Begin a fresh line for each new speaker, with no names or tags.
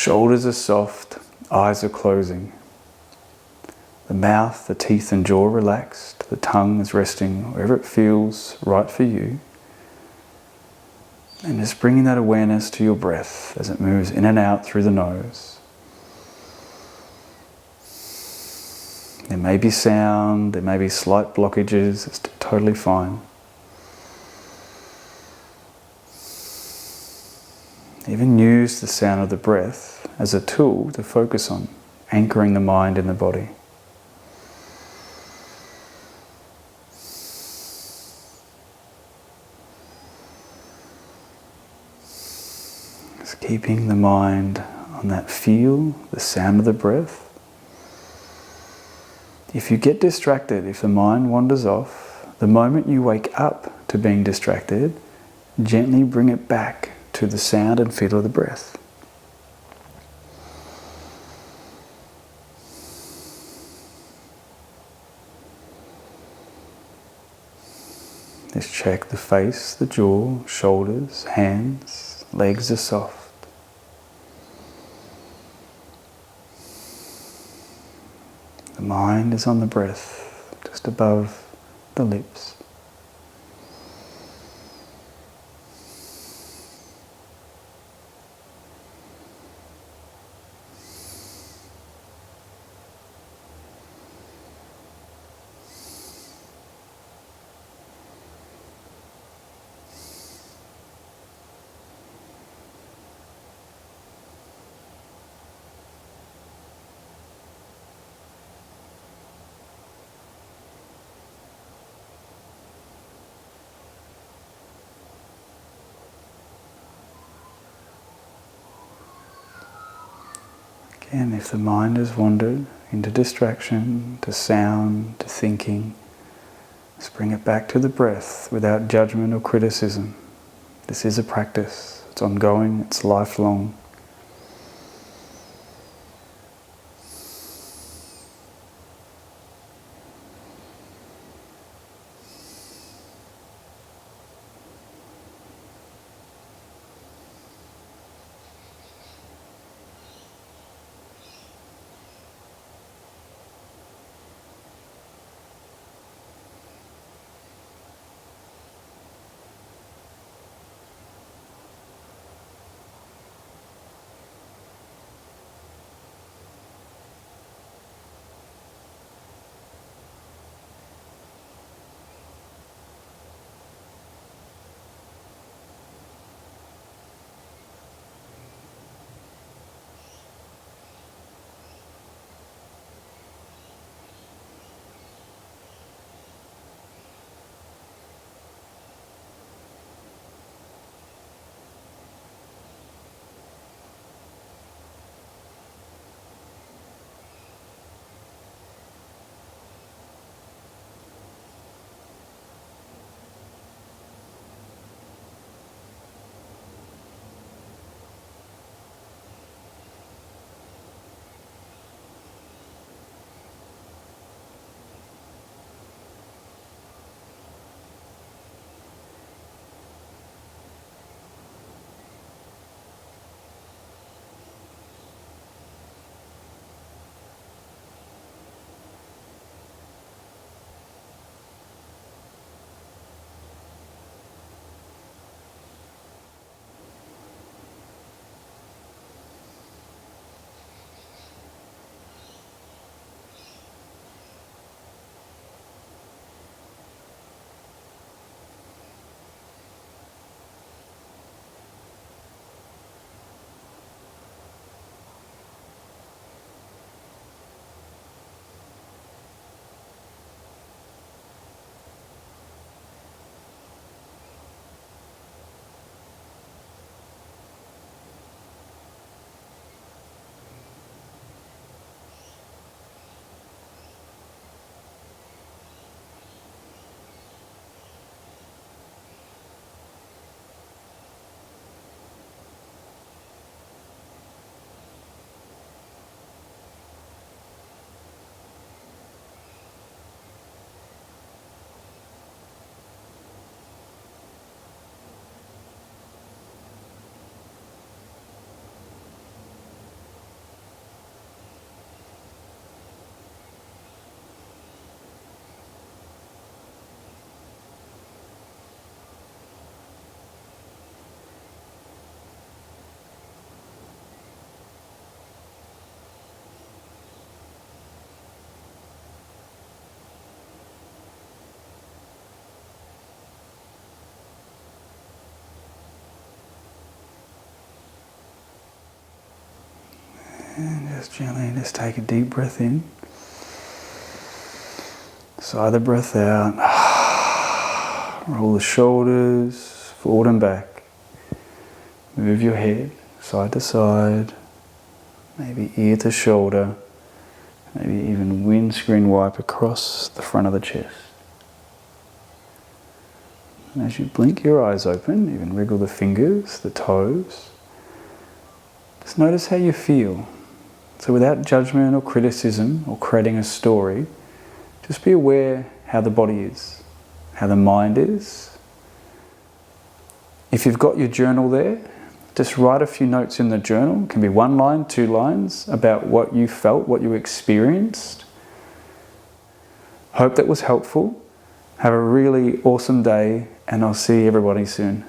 Shoulders are soft, eyes are closing. The mouth, the teeth and jaw relaxed. The tongue is resting wherever it feels right for you. And just bringing that awareness to your breath as it moves in and out through the nose. There may be sound, there may be slight blockages, it's totally fine. Even use the sound of the breath as a tool to focus on, anchoring the mind in the body. Just keeping the mind on that feel, the sound of the breath. If you get distracted, if the mind wanders off, the moment you wake up to being distracted, gently bring it back to the sound and feel of the breath. Just check the face, the jaw, shoulders, hands, legs are soft. The mind is on the breath, just above the lips. Again, if the mind has wandered into distraction, to sound, to thinking, just bring it back to the breath without judgment or criticism. This is a practice. It's ongoing, it's lifelong. And just gently just take a deep breath in. Sigh the breath out. Roll the shoulders forward and back. Move your head side to side. Maybe ear to shoulder. Maybe even windscreen wipe across the front of the chest. And as you blink your eyes open, even wriggle the fingers, the toes, just notice how you feel. So without judgment or criticism or creating a story, just be aware how the body is, how the mind is. If you've got your journal there, just write a few notes in the journal. It can be 1 line, 2 lines about what you felt, what you experienced. Hope that was helpful. Have a really awesome day, and I'll see everybody soon.